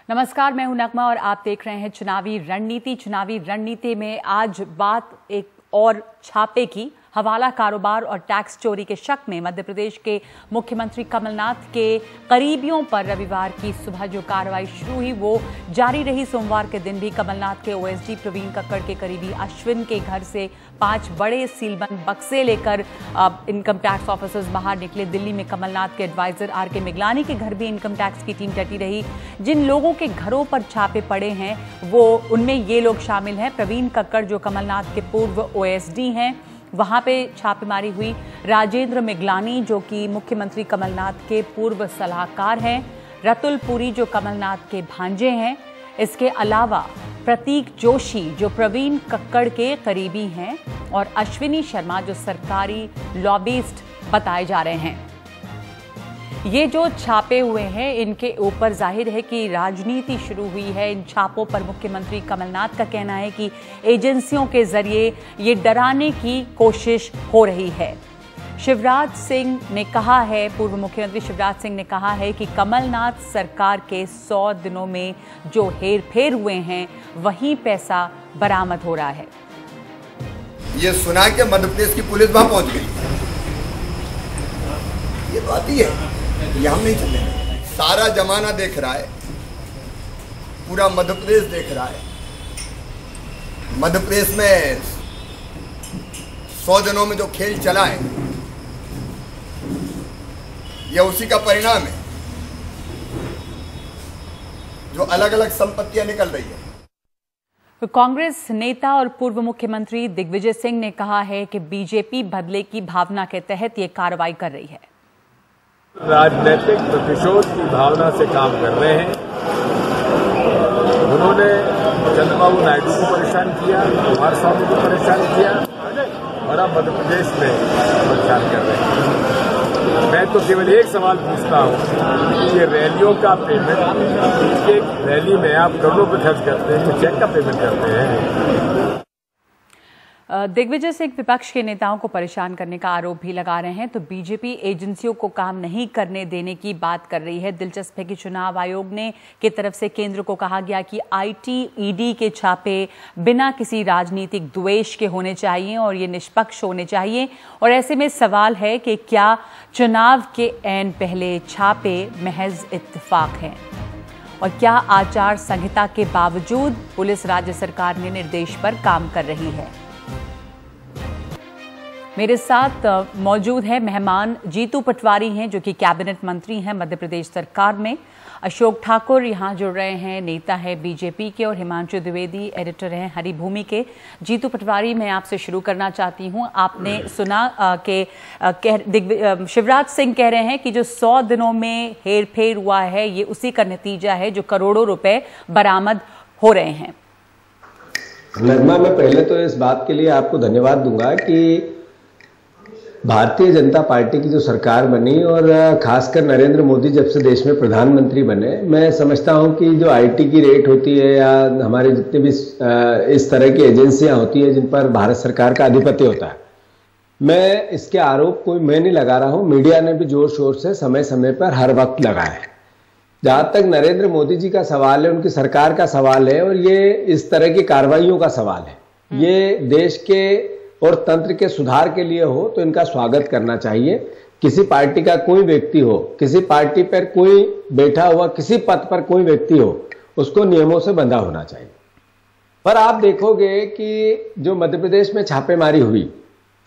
नमस्कार, मैं हूं नगमा और आप देख रहे हैं चुनावी रणनीति। चुनावी रणनीति में आज बात एक और छापे की। हवाला कारोबार और टैक्स चोरी के शक में मध्य प्रदेश के मुख्यमंत्री कमलनाथ के करीबियों पर रविवार की सुबह जो कार्रवाई शुरू हुई वो जारी रही। सोमवार के दिन भी कमलनाथ के ओएसडी प्रवीण कक्कड़ के करीबी अश्विन के घर से 5 बड़े सीलबंद बक्से लेकर इनकम टैक्स ऑफिसर्स बाहर निकले। दिल्ली में कमलनाथ के एडवाइजर आर.के. मिगलानी के घर भी इनकम टैक्स की टीम डटी रही। जिन लोगों के घरों पर छापे पड़े हैं वो उनमें ये लोग शामिल हैं। प्रवीण कक्कड़ जो कमलनाथ के पूर्व ओएसडी हैं, वहां पे छापेमारी हुई। राजेंद्र मिगलानी जो कि मुख्यमंत्री कमलनाथ के पूर्व सलाहकार हैं। रतुल पुरी जो कमलनाथ के भांजे हैं। इसके अलावा प्रतीक जोशी जो प्रवीण कक्कड़ के करीबी हैं और अश्विनी शर्मा जो सरकारी लॉबिस्ट बताए जा रहे हैं। ये जो छापे हुए हैं इनके ऊपर जाहिर है कि राजनीति शुरू हुई है। इन छापों पर मुख्यमंत्री कमलनाथ का कहना है कि एजेंसियों के जरिए ये डराने की कोशिश हो रही है। शिवराज सिंह ने कहा है, पूर्व मुख्यमंत्री शिवराज सिंह ने कहा है कि कमलनाथ सरकार के 100 दिनों में जो हेरफेर हुए हैं वही पैसा बरामद हो रहा है। ये सुना कि मध्य प्रदेश की पुलिस वहां पहुंच गई, ये बात ही है। ये हम नहीं चल रहे। सारा जमाना देख रहा है, पूरा मध्य प्रदेश देख रहा है। मध्य प्रदेश में 100 दिनों में जो खेल चला है यह उसी का परिणाम है, जो अलग अलग संपत्तियां निकल रही है। कांग्रेस नेता और पूर्व मुख्यमंत्री दिग्विजय सिंह ने कहा है कि बीजेपी बदले की भावना के तहत ये कार्रवाई कर रही है। राजनीतिक प्रतिशोध की भावना से काम कर रहे हैं। उन्होंने चंद्रबाबू नायडू को परेशान किया, कुमारस्वामी को परेशान किया और अब मध्य प्रदेश में परेशान कर रहे हैं। मैं तो केवल एक सवाल पूछता हूं कि ये रैलियों का पेमेंट, एक रैली में आप करोड़ों रुपए खर्च करते हैं कि चेक का पेमेंट करते हैं। दिग्विजय सिंह विपक्ष के नेताओं को परेशान करने का आरोप भी लगा रहे हैं। तो बीजेपी एजेंसियों को काम नहीं करने देने की बात कर रही है। दिलचस्प है कि चुनाव आयोग ने की तरफ से केंद्र को कहा गया कि आईटी ईडी के छापे बिना किसी राजनीतिक द्वेष के होने चाहिए और ये निष्पक्ष होने चाहिए। और ऐसे में सवाल है कि क्या चुनाव के ऐन पहले छापे महज इत्तेफाक हैं और क्या आचार संहिता के बावजूद पुलिस राज्य सरकार के निर्देश पर काम कर रही है। मेरे साथ मौजूद है मेहमान जीतू पटवारी हैं जो कि कैबिनेट मंत्री हैं मध्य प्रदेश सरकार में। अशोक ठाकुर यहाँ जुड़ रहे हैं, नेता है बीजेपी के। और हिमांशु द्विवेदी एडिटर हैं हरिभूमि के। जीतू पटवारी, मैं आपसे शुरू करना चाहती हूँ। आपने सुना कि शिवराज सिंह कह रहे हैं कि जो 100 दिनों में हेरफेर हुआ है ये उसी का नतीजा है जो करोड़ों रुपए बरामद हो रहे हैं। नगमा, मैं पहले तो इस बात के लिए आपको धन्यवाद दूंगा कि भारतीय जनता पार्टी की जो सरकार बनी और खासकर नरेंद्र मोदी जब से देश में प्रधानमंत्री बने, मैं समझता हूं कि जो आईटी की रेट होती है या हमारे जितने भी इस तरह की एजेंसियां होती है जिन पर भारत सरकार का आधिपत्य होता है, मैं इसके आरोप कोई मैं नहीं लगा रहा हूं, मीडिया ने भी जोर शोर से समय समय पर हर वक्त लगाया है। जहां तक नरेंद्र मोदी जी का सवाल है, उनकी सरकार का सवाल है और ये इस तरह की कार्रवाइयों का सवाल है, ये देश के और तंत्र के सुधार के लिए हो तो इनका स्वागत करना चाहिए। किसी पार्टी का कोई व्यक्ति हो, किसी पार्टी पर कोई बैठा हुआ किसी पद पर कोई व्यक्ति हो, उसको नियमों से बंधा होना चाहिए। पर आप देखोगे कि जो मध्य प्रदेश में छापेमारी हुई,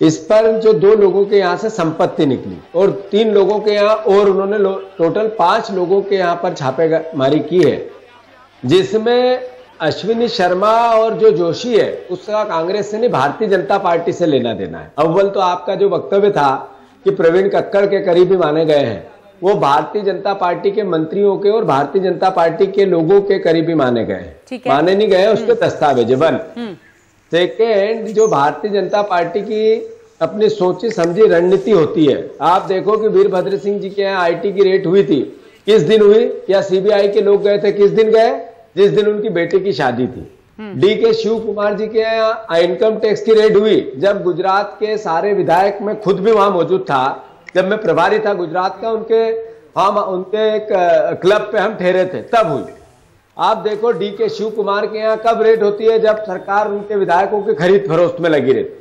इस पर जो 2 लोगों के यहां से संपत्ति निकली और 3 लोगों के यहां और उन्होंने टोटल 5 लोगों के यहां पर छापेमारी की है, जिसमें अश्विनी शर्मा और जो जोशी है उसका कांग्रेस से नहीं भारतीय जनता पार्टी से लेना देना है। अव्वल तो आपका जो वक्तव्य था कि प्रवीण कक्कड़ के करीबी माने गए हैं, वो भारतीय जनता पार्टी के मंत्रियों के और भारतीय जनता पार्टी के लोगों के करीबी माने गए हैं, माने नहीं गए, उस पर दस्तावेज बन। सेकेंड, जो भारतीय जनता पार्टी की अपनी सोची समझी रणनीति होती है, आप देखो कि वीरभद्र सिंह जी के यहाँ आईटी की रेट हुई थी, किस दिन हुई, या सीबीआई के लोग गए थे, किस दिन गए, जिस दिन उनकी बेटी की शादी थी। डी.के. शिव कुमार जी के यहाँ इनकम टैक्स की रेड हुई, जब गुजरात के सारे विधायक, मैं खुद भी वहां मौजूद था, जब मैं प्रभारी था गुजरात का, उनके एक क्लब पे हम ठहरे थे, तब हुई। आप देखो डीके शिव कुमार के यहाँ कब रेड होती है, जब सरकार उनके विधायकों की खरीद फरोख्त में लगी रहती।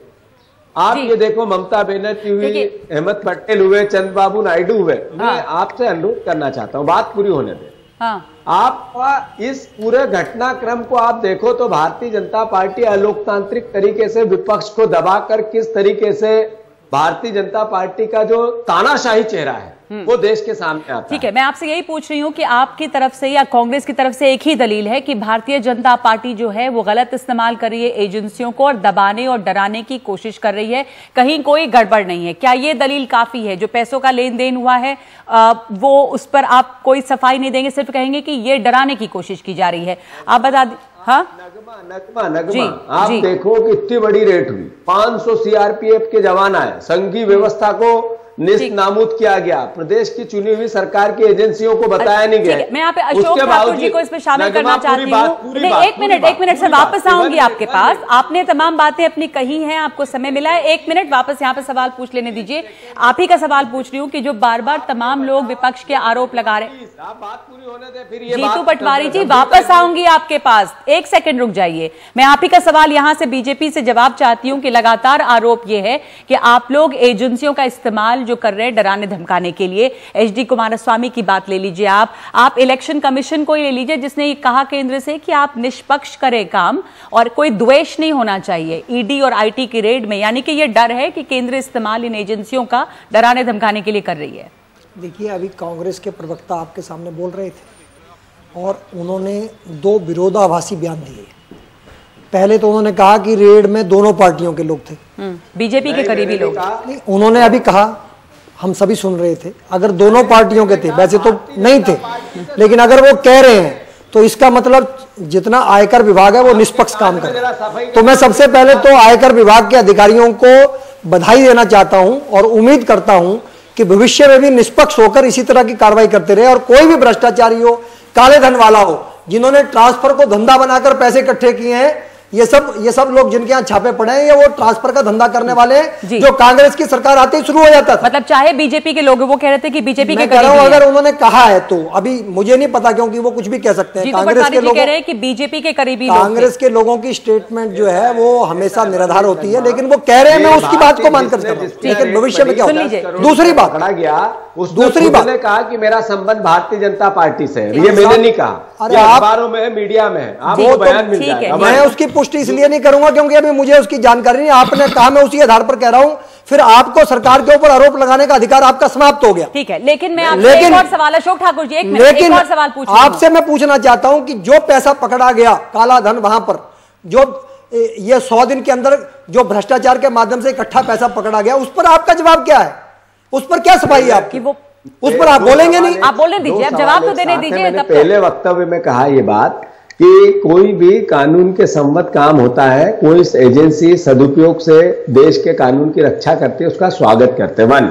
आप ये देखो ममता बनर्जी हुई, अहमद पटेल हुए, चंद्रबाबू नायडू हुए। मैं आपसे अनुरोध करना चाहता हूँ, बात पूरी होने दें। आप इस पूरे घटनाक्रम को आप देखो तो भारतीय जनता पार्टी अलोकतांत्रिक तरीके से विपक्ष को दबाकर किस तरीके से भारतीय जनता पार्टी का जो तानाशाही चेहरा है वो देश के सामने आता है। ठीक है, मैं आपसे यही पूछ रही हूं कि आपकी तरफ से या कांग्रेस की तरफ से एक ही दलील है कि भारतीय जनता पार्टी जो है वो गलत इस्तेमाल कर रही है एजेंसियों को और दबाने और डराने की कोशिश कर रही है, कहीं कोई गड़बड़ नहीं है। क्या ये दलील काफी है? जो पैसों का लेन देन हुआ है वो उस पर आप कोई सफाई नहीं देंगे, सिर्फ कहेंगे कि ये डराने की कोशिश की जा रही है? आप बता दें। हाँ, नगमा आप देखो कि इतनी बड़ी रेट हुई, 500 सीआरपीएफ के जवान आए, संघीय व्यवस्था को निस्त नाबूद किया गया, प्रदेश की चुनी हुई सरकार की एजेंसियों को बताया नहीं गया। मैं यहाँ पे अशोक ठाकुर जी को इसमें शामिल करना चाहती हूँ। एक मिनट सर, वापस आऊंगी आपके पास। आपने तमाम बातें अपनी कही हैं, आपको समय मिला है, 1 मिनट वापस यहाँ पे सवाल पूछ लेने दीजिए। आप ही का सवाल पूछ रही हूँ कि जो बार बार तमाम लोग विपक्ष के आरोप लगा रहे हैं। बात पूरी होने दे, फिर जीतू पटवारी जी वापस आऊंगी आपके पास, 1 सेकंड रुक जाइए। मैं आप ही का सवाल यहाँ से बीजेपी से जवाब चाहती हूँ कि लगातार आरोप ये है कि आप लोग एजेंसियों का इस्तेमाल जो कर रहे हैं डराने धमकाने के लिए। एचडी कुमारस्वामी की बात ले लीजिए, आप इलेक्शन कमीशन को ही ले लीजिए जिसने ये कहा केंद्र से कि आप निष्पक्ष करें काम और कोई द्वेष नहीं होना चाहिए ईडी और आईटी की रेड में, यानी कि ये डर है कि केंद्र इस्तेमाल इन एजेंसियों का डराने धमकाने के लिए कर रही है। देखिए, अभी कांग्रेस के प्रवक्ता आपके सामने बोल रहे थे और उन्होंने 2 विरोधाभासी बयान दिए। पहले तो उन्होंने कहा कि रेड में दोनों पार्टियों के लोग थे, बीजेपी के करीबी लोग। उन्होंने अभी कहा, हम सभी सुन रहे थे, अगर दोनों पार्टियों के थे, वैसे तो नहीं थे, लेकिन अगर वो कह रहे हैं तो इसका मतलब जितना आयकर विभाग है वो निष्पक्ष काम करे। तो मैं सबसे पहले तो आयकर विभाग के अधिकारियों को बधाई देना चाहता हूं और उम्मीद करता हूं कि भविष्य में भी निष्पक्ष होकर इसी तरह की कार्रवाई करते रहे और कोई भी भ्रष्टाचारी हो, काले धन वाला हो, जिन्होंने ट्रांसफर को धंधा बनाकर पैसे इकट्ठे किए हैं, ये सब लोग जिनके यहाँ छापे पड़े हैं, ये वो ट्रांसफर का धंधा करने वाले हैं जो कांग्रेस की सरकार आते ही शुरू हो जाता था। मतलब चाहे बीजेपी के लोग, वो कह रहे थे कि बीजेपी के करीबी हैं। अगर उन्होंने कहा है तो अभी मुझे नहीं पता, क्योंकि वो कुछ भी कह सकते हैं। कांग्रेस के लोग कह रहे हैं कि बीजेपी के करीबी, कांग्रेस के लोगों की स्टेटमेंट जो है वो हमेशा निराधार होती है, लेकिन वो कह रहे हैं, मैं उसकी बात को मानकर कर रहा हूं, लेकिन भविष्य में क्या होगा। दूसरी बात, दूसरी बात ने कहा कि मेरा संबंध भारतीय जनता पार्टी से है, ये मैंने नहीं कहा, अखबारों में, मीडिया में आपको बयान मिल जाएगा। मैं उसकी पुष्टि इसलिए नहीं करूंगा क्योंकि अभी मुझे उसकी जानकारी नहीं, आपने कहा, मैं उसी आधार पर कह रहा हूं, फिर आपको सरकार के ऊपर आरोप लगाने का अधिकार आपका समाप्त हो गया। ठीक है, लेकिन मैं आपसे एक और सवाल, अशोक ठाकुर जी, एक और सवाल पूछ आपसे मैं पूछना चाहता हूं कि जो पैसा पकड़ा गया, काला धन, वहां पर जो ये 100 दिन के अंदर जो भ्रष्टाचार के माध्यम से इकट्ठा पैसा पकड़ा गया, उस पर आपका जवाब क्या है? उस पर क्या सफाई है आपकी? वो उस पर आप बोलेंगे नहीं? आप बोलने दीजिए, अब जवाब तो देने दीजिए। मैंने पहले वक्तव्य में कहा ये बात कि कोई भी कानून के सम्मत काम होता है, कोई एजेंसी सदुपयोग से देश के कानून की रक्षा करती है, उसका स्वागत करते हैं।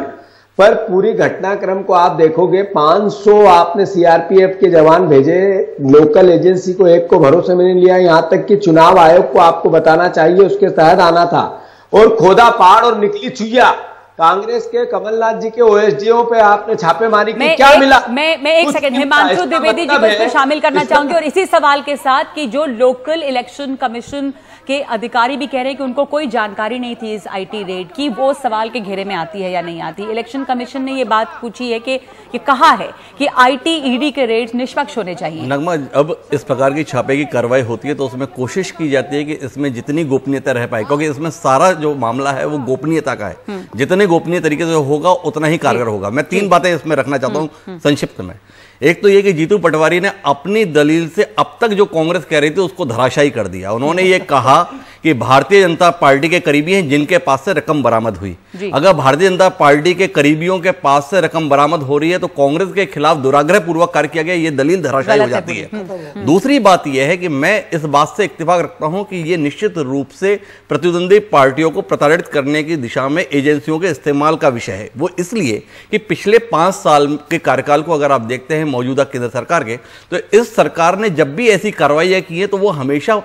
पर पूरी घटनाक्रम को आप देखोगे, 500 आपने सीआरपीएफ के जवान भेजे, लोकल एजेंसी को एक को भरोसे में नहीं लिया, यहां तक कि चुनाव आयोग को आपको बताना चाहिए, उसके तहत आना था, और खोदा पहाड़ और निकली चुईया। कांग्रेस के कमलनाथ जी के ओएसडीओ पे आपने छापेमारी की, क्या मिला? मैं 1 सेकंड हिमांशु द्विवेदी जी को इसमें शामिल करना चाहूंगी, और इसी सवाल के साथ कि जो लोकल इलेक्शन कमीशन के अधिकारी भी कह रहे हैं कि उनको कोई जानकारी नहीं थी इस आईटी रेड की, वो सवाल के घेरे में आती है या नहीं आती? इलेक्शन कमीशन ने ये बात पूछी है कि कहा है कि आईटी ईडी के रेड निष्पक्ष होने चाहिए। नगमा, अब इस प्रकार की छापे की कार्रवाई होती है तो उसमें कोशिश की जाती है कि इसमें जितनी गोपनीयता रह पाए, क्योंकि इसमें सारा जो मामला है वो गोपनीयता का है। जितने गोपनीय तरीके से होगा उतना ही कारगर होगा। मैं 3 बातें इसमें रखना चाहता हूं संक्षिप्त में। एक तो ये कि जीतू पटवारी ने अपनी दलील से अब तक जो कांग्रेस कह रही थी उसको धराशायी कर दिया। उन्होंने ये कहा कि भारतीय जनता पार्टी के करीबी हैं जिनके पास से रकम बरामद हुई। अगर भारतीय जनता पार्टी के करीबियों के पास से रकम बरामद हो रही है तो कांग्रेस के खिलाफ दुराग्रह पूर्वक कार्य किया गया, ये दलील धराशायी हो जाती है। दूसरी बात यह है कि मैं इस बात से इत्तेफाक रखता हूं कि यह निश्चित रूप से प्रतिद्वंदी पार्टियों को प्रताड़ित करने की दिशा में एजेंसियों के इस्तेमाल का विषय है। वो इसलिए कि पिछले 5 साल के कार्यकाल को अगर आप देखते हैं मौजूदा केंद्र सरकार के, तो इस सरकार ने जब भी ऐसी कार्रवाइयां की हैं तो वो हमेशा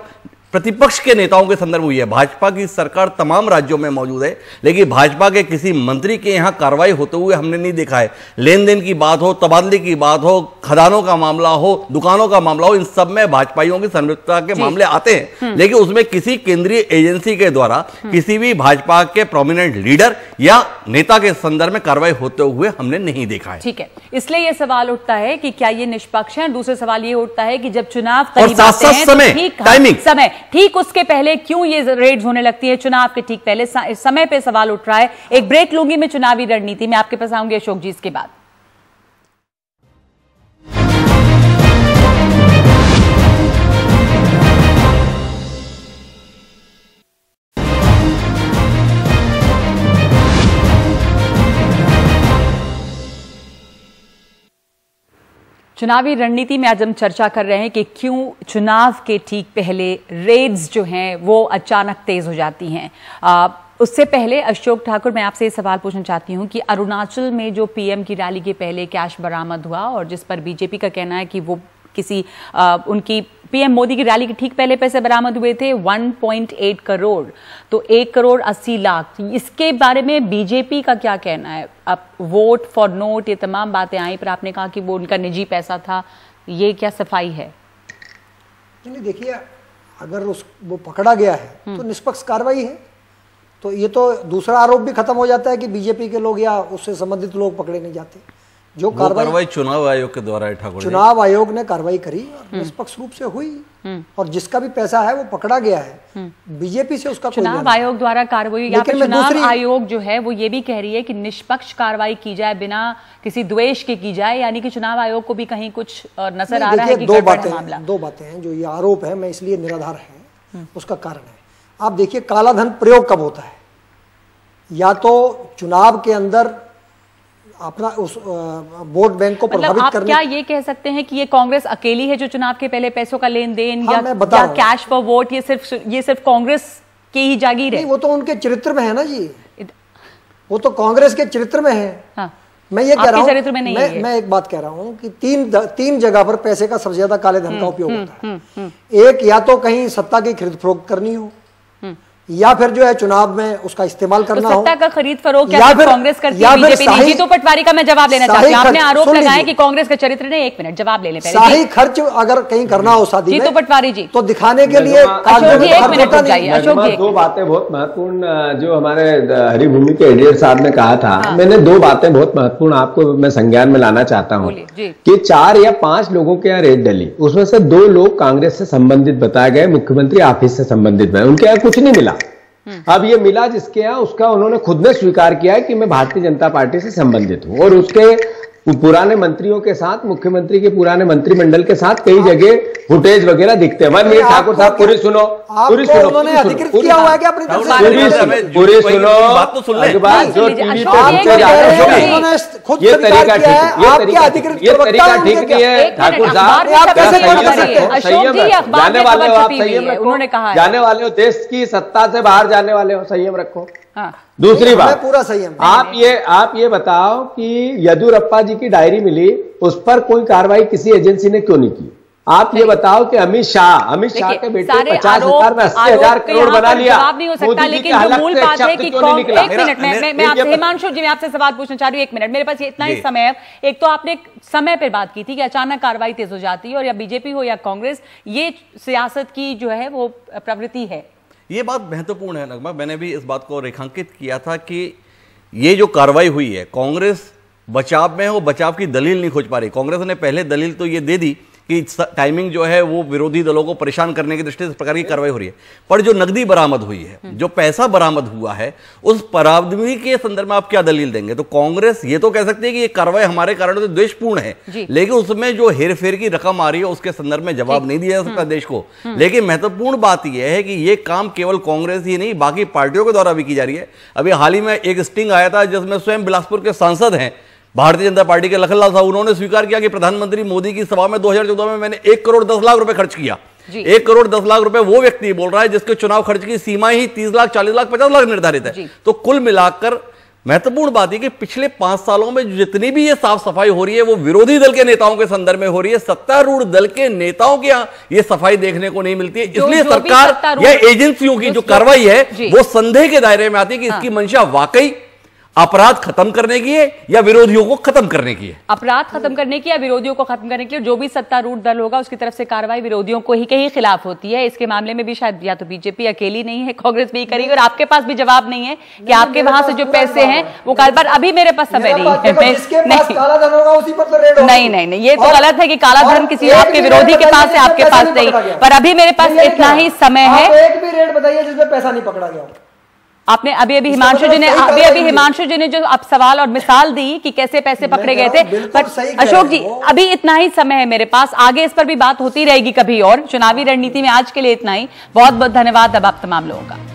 प्रतिपक्ष के नेताओं के संदर्भ हुई है। भाजपा की सरकार तमाम राज्यों में मौजूद है, लेकिन भाजपा के किसी मंत्री के यहां कार्रवाई होते हुए हमने नहीं देखा है। लेन देन की बात हो, तबादले की बात हो, खदानों का मामला हो, दुकानों का मामला हो, इन सब में भाजपाइयों की संलिप्तता के मामले आते हैं, लेकिन उसमें किसी केंद्रीय एजेंसी के द्वारा किसी भी भाजपा के प्रोमिनेंट लीडर या नेता के संदर्भ में कार्रवाई होते हुए हमने नहीं देखा है। ठीक है, इसलिए यह सवाल उठता है कि क्या ये निष्पक्ष है। दूसरा सवाल ये उठता है कि जब चुनाव करीब आते हैं तो समय ठीक उसके पहले क्यों ये रेड्स होने लगती है। चुनाव के ठीक पहले समय पे सवाल उठ रहा है। एक ब्रेक लूंगी मैं चुनावी रणनीति में, आपके पास आऊंगी अशोक जी इसके बाद। चुनावी रणनीति में आज हम चर्चा कर रहे हैं कि क्यों चुनाव के ठीक पहले रेड्स जो हैं वो अचानक तेज हो जाती हैं। उससे पहले अशोक ठाकुर, मैं आपसे ये सवाल पूछना चाहती हूं कि अरुणाचल में जो पीएम की रैली के पहले कैश बरामद हुआ और जिस पर बीजेपी का कहना है कि वो किसी उनकी पीएम मोदी की रैली के ठीक पहले पैसे बरामद हुए थे 1.8 करोड़, तो 1 करोड़ 80 लाख, इसके बारे में बीजेपी का क्या कहना है? अब वोट फॉर नोट, ये तमाम बातें आई, पर आपने कहा कि वो उनका निजी पैसा था, ये क्या सफाई है? नहीं, देखिए, अगर वो पकड़ा गया है तो निष्पक्ष कार्रवाई है, तो ये तो दूसरा आरोप भी खत्म हो जाता है कि बीजेपी के लोग या उससे संबंधित लोग पकड़े नहीं जाते। जो कार्रवाई चुनाव आयोग के द्वारा है, ठाकुर, चुनाव आयोग ने कार्रवाई करी और निष्पक्ष रूप से हुई, और जिसका भी पैसा है वो पकड़ा गया है। बीजेपी से उसका चुनाव आयोग द्वारा कार्रवाई, या फिर चुनाव आयोग जो है वो ये भी कह रही है कि निष्पक्ष कार्रवाई की जाए, बिना किसी द्वेष के की जाए, यानी कि चुनाव आयोग को भी कहीं कुछ नजर आ रहा है कि दो बातें हैं जो ये आरोप है, मैं इसलिए निराधार है, उसका कारण है। आप देखिए, काला धन प्रयोग कब होता है? या तो चुनाव के अंदर अपना उस वोट बैंक को प्रभावित करने। क्या ये कह सकते हैं कि ये कांग्रेस अकेली है जो चुनाव के पहले पैसों का लेन देन या कैश फॉर वोट, ये सिर्फ कांग्रेस की ही जागीर है? वो तो उनके चरित्र में है ना जी, वो तो कांग्रेस के चरित्र में है। हाँ। मैं ये कह रहा हूँ, मैं एक बात कह रहा हूँ कि तीन जगह पर पैसे का सबसे ज्यादा काले धन का उपयोग होता है। एक, या तो कहीं सत्ता की खरीद फरोख्त करनी हो, या फिर जो है चुनाव में उसका इस्तेमाल करना हो। सत्ता का खरीद फरोख्त या फिर कांग्रेस करती है, बीजेपी नहीं। जीतू पटवारी का मैं जवाब लेना चाहती हूं। आपने आरोप लगाया कि कांग्रेस का चरित्र ने, 1 मिनट जवाब ले लें पहले। शाही खर्च अगर कहीं करना हो शादी में, जीतू पटवारी जी, तो दिखाने के लिए अशोक जी 1 मिनट रुक जाइए। अशोक जी, 2 बातें बहुत महत्वपूर्ण जो हमारे हरिभूमि के एडिटर साहब ने कहा था, मैंने 2 बातें बहुत महत्वपूर्ण आपको मैं संज्ञान में लाना चाहता हूँ कि 4 या 5 लोगों के यहाँ रेड डली, उसमें से 2 लोग कांग्रेस से संबंधित बताए गए, मुख्यमंत्री ऑफिस से संबंधित है, उनके यहाँ कुछ नहीं मिला। अब ये मिला जिसके यहाँ, उसका उन्होंने खुद ने स्वीकार किया है कि मैं भारतीय जनता पार्टी से संबंधित हूं, और उसके पुराने मंत्रियों के साथ, मुख्यमंत्री के पुराने मंत्रिमंडल के साथ कई जगह फुटेज वगैरह दिखते हैं। 1 मिनट ठाकुर साहब, पूरी सुनो, पूरी सुनो, उन्होंने अधिकृत किया हुआ है क्या अपनी तरफ से? पूरी सुनो, जो टीवी पे ये तरीका ठीक नहीं है ठाकुर साहब। जाने वाले हो आप, संयम रखो, जाने वाले हो, देश की सत्ता से बाहर जाने वाले हो, संयम रखो। दूसरी बात, पूरा संयम। आप ये बताओ कि येदियुरप्पा जी की डायरी मिली, उस पर कोई कार्रवाई किसी एजेंसी ने क्यों नहीं की? आप ये बताओ कि अमित शाह के बेटे 50,000 में 80,000 करोड़ बना लिया। जवाब नहीं हो सकता, लेकिन जो मूल बात है कि 1 मिनट मैं आपसे, हिमांशु जी, मैं आपसे सवाल पूछना चाह रही हूँ। 1 मिनट, मेरे पास इतना ही समय है। एक तो आपने समय पर बात की थी कि अचानक कार्रवाई तेज हो जाती है, और या बीजेपी हो या कांग्रेस, ये सियासत की जो है वो प्रवृत्ति है। ये बात महत्वपूर्ण है नगमा, मैंने भी इस बात को रेखांकित किया था कि ये जो कार्रवाई हुई है, कांग्रेस बचाव में है, वो बचाव की दलील नहीं खोज पा रही। कांग्रेस ने पहले दलील तो ये दे दी कि टाइमिंग जो है वो विरोधी दलों को परेशान करने की दृष्टि से इस प्रकार की कार्रवाई हो रही है, पर जो नकदी बरामद हुई है, जो पैसा बरामद हुआ है, उस बरामदगी के संदर्भ में आप क्या दलील देंगे? तो कांग्रेस ये तो कह सकती है कि ये कार्रवाई हमारे कारण से द्वेषपूर्ण है, लेकिन उसमें जो हेरफेर की रकम आ रही है उसके संदर्भ में जवाब नहीं दिया जा सकता देश को। लेकिन महत्वपूर्ण बात यह है कि ये काम केवल कांग्रेस ही नहीं, बाकी पार्टियों के द्वारा भी की जा रही है। अभी हाल ही में एक स्टिंग आया था जिसमें स्वयं बिलासपुर के सांसद हैं भारतीय जनता पार्टी के लखनलाल साहब, उन्होंने स्वीकार किया कि प्रधानमंत्री मोदी की सभा में 2014 में मैंने 1 करोड़ 10 लाख रुपए खर्च किया। 1 करोड़ 10 लाख रुपए वो व्यक्ति बोल रहा है जिसके चुनाव खर्च की सीमा ही 30 लाख, 40 लाख, 50 लाख निर्धारित है। तो कुल मिलाकर महत्वपूर्ण बात है कि पिछले 5 सालों में जितनी भी ये साफ सफाई हो रही है वो विरोधी दल के नेताओं के संदर्भ में हो रही है, सत्तारूढ़ दल के नेताओं के यहाँ ये सफाई देखने को नहीं मिलती है। इसलिए सरकार या एजेंसियों की जो कार्रवाई है वो संदेह के दायरे में आती है कि इसकी मंशा वाकई अपराध खत्म करने की है या विरोधियों को खत्म करने की है। अपराध खत्म करने की या विरोधियों को खत्म करने की, और जो भी सत्तारूढ़ दल होगा उसकी तरफ से कार्रवाई विरोधियों को ही के ही खिलाफ होती है। इसके मामले में भी शायद या तो बीजेपी अकेली नहीं है, कांग्रेस भी करेगी, और आपके पास भी जवाब नहीं है कि आपके वहां से जो पैसे हैं वो कारोबार, अभी मेरे पास समय नहीं है। नहीं, ये तो गलत है कि काला धन किसी आपके विरोधी के पास है, आपके पास नहीं, पर अभी मेरे पास इतना ही समय है। एक भी रेट बताइए जिसमें पैसा नहीं पकड़ा गया। आपने अभी हिमांशु जी ने जो अब सवाल और मिसाल दी कि कैसे पैसे पकड़े गए थे, पर अशोक जी अभी इतना ही समय है मेरे पास, आगे इस पर भी बात होती रहेगी कभी और। चुनावी रणनीति में आज के लिए इतना ही। बहुत बहुत धन्यवाद अब आप तमाम लोगों का।